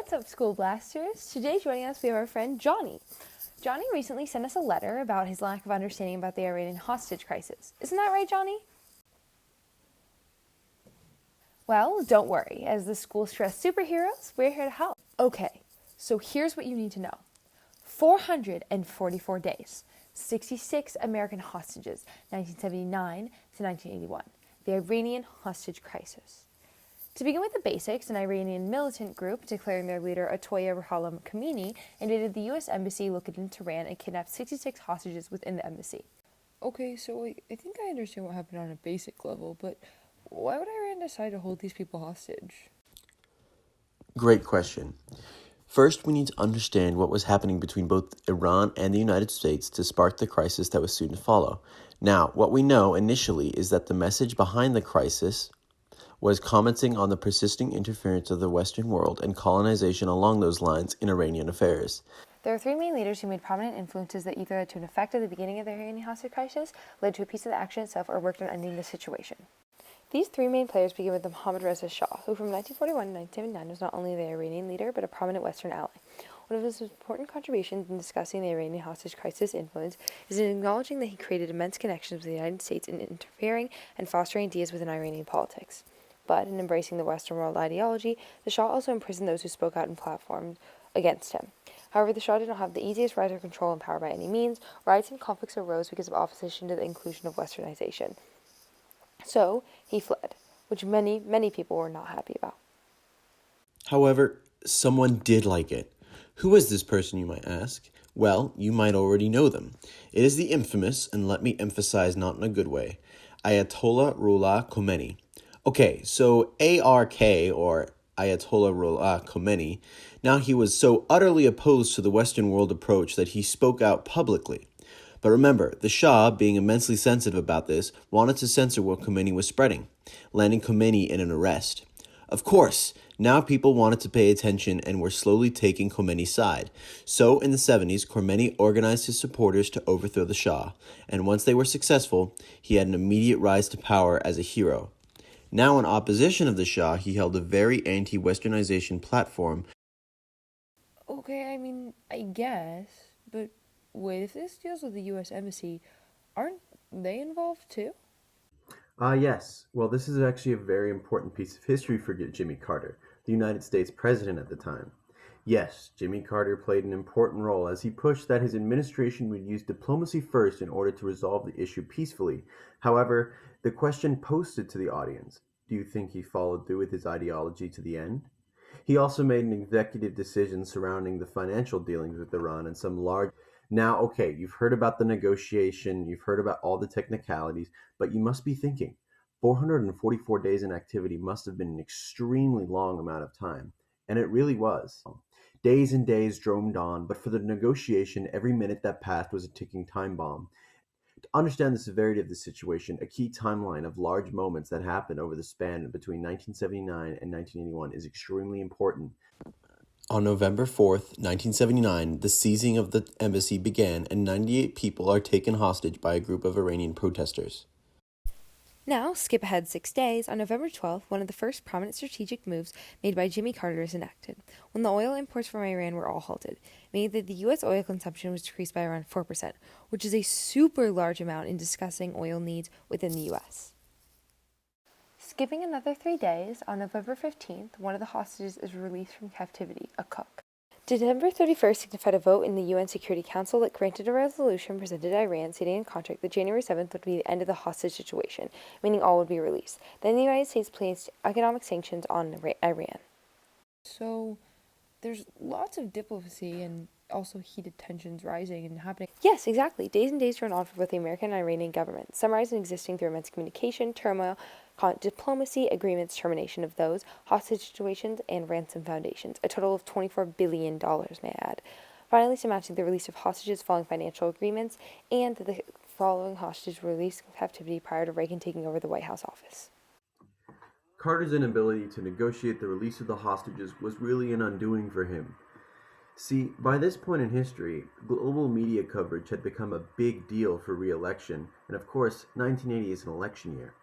What's up, School Blasters? Today joining us we have our friend Johnny. Johnny recently sent us a letter about his lack of understanding about the Iranian hostage crisis. Isn't that right, Johnny? Well, don't worry. As the school stress superheroes, we're here to help. Okay, so here's what you need to know. 444 days, 66 American hostages, 1979 to 1981. The Iranian hostage crisis. To begin with the basics, an Iranian militant group declaring their leader Atoya Ruhollah Khomeini invaded the U.S. Embassy located in Tehran and kidnapped 66 hostages within the embassy. Okay, so I think I understand what happened on a basic level, but why would Iran decide to hold these people hostage? Great question. First, we need to understand what was happening between both Iran and the United States to spark the crisis that was soon to follow. Now, what we know initially is that the message behind the crisis was commenting on the persisting interference of the Western world and colonization along those lines in Iranian affairs. There are three main leaders who made prominent influences that either led to an effect at the beginning of the Iranian hostage crisis, led to a piece of the action itself, or worked on ending the situation. These three main players begin with Mohammad Reza Shah, who from 1941 to 1979 was not only the Iranian leader, but a prominent Western ally. One of his important contributions in discussing the Iranian hostage crisis influence is in acknowledging that he created immense connections with the United States in interfering and fostering ideas within Iranian politics. But in embracing the Western world ideology, the Shah also imprisoned those who spoke out and platformed against him. However, the Shah did not have the easiest rise or control and power by any means. Riots and conflicts arose because of opposition to the inclusion of Westernization. So, he fled, which many people were not happy about. However, someone did like it. Who is this person, you might ask? Well, you might already know them. It is the infamous, and let me emphasize not in a good way, Ayatollah Ruhollah Khomeini. Okay, so ARK, or Ayatollah Ruhollah Khomeini, now he was so utterly opposed to the Western world approach that he spoke out publicly. But remember, the Shah, being immensely sensitive about this, wanted to censor what Khomeini was spreading, landing Khomeini in an arrest. Of course, now people wanted to pay attention and were slowly taking Khomeini's side. So in the 70s, Khomeini organized his supporters to overthrow the Shah, and once they were successful, he had an immediate rise to power as a hero. Now in opposition of the Shah, he held a very anti-Westernization platform. Okay, I guess, but wait, if this deals with the U.S. Embassy, aren't they involved too? Yes. Well, this is actually a very important piece of history for Jimmy Carter, the United States president at the time. Yes, Jimmy Carter played an important role as he pushed that his administration would use diplomacy first in order to resolve the issue peacefully. However, the question posed to the audience, do you think he followed through with his ideology to the end? He also made an executive decision surrounding the financial dealings with Iran and some large. Now, okay, you've heard about the negotiation, you've heard about all the technicalities, but you must be thinking 444 days in activity must have been an extremely long amount of time. And it really was. Days and days droned on, but for the negotiation, every minute that passed was a ticking time bomb. To understand the severity of the situation, a key timeline of large moments that happened over the span between 1979 and 1981 is extremely important. On November 4th, 1979, the seizing of the embassy began and 98 people are taken hostage by a group of Iranian protesters. Now, skip ahead 6 days. On November 12th, one of the first prominent strategic moves made by Jimmy Carter is enacted, when the oil imports from Iran were all halted, meaning that the U.S. oil consumption was decreased by around 4%, which is a super large amount in discussing oil needs within the U.S. Skipping another 3 days, on November 15th, one of the hostages is released from captivity, a cook. December 31st signified a vote in the UN Security Council that granted a resolution presented to Iran stating in contract that January 7th would be the end of the hostage situation, meaning all would be released. Then the United States placed economic sanctions on Iran. So, there's lots of diplomacy and also heated tensions rising and happening. Yes, exactly. Days and days turned on for both the American and Iranian government, summarized and existing through immense communication, turmoil, diplomacy, agreements, termination of those, hostage situations, and ransom foundations. A total of $24 billion, may I add. Finally, matching the release of hostages following financial agreements, and the following hostages were released from captivity prior to Reagan taking over the White House office. Carter's inability to negotiate the release of the hostages was really an undoing for him. See, by this point in history, global media coverage had become a big deal for re-election, and of course, 1980 is an election year.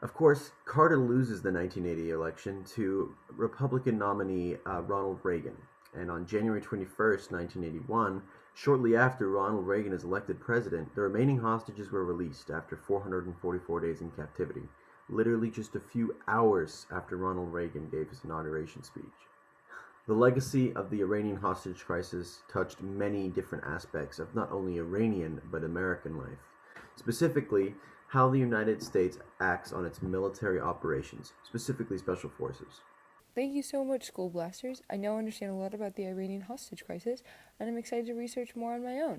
Of course, Carter loses the 1980 election to Republican nominee Ronald Reagan. And on January 21st, 1981, shortly after Ronald Reagan is elected president, the remaining hostages were released after 444 days in captivity, literally just a few hours after Ronald Reagan gave his inauguration speech. The legacy of the Iranian hostage crisis touched many different aspects of not only Iranian but American life. Specifically, how the United States acts on its military operations, specifically special forces. Thank you so much, School Blasters. I now understand a lot about the Iranian hostage crisis, and I'm excited to research more on my own.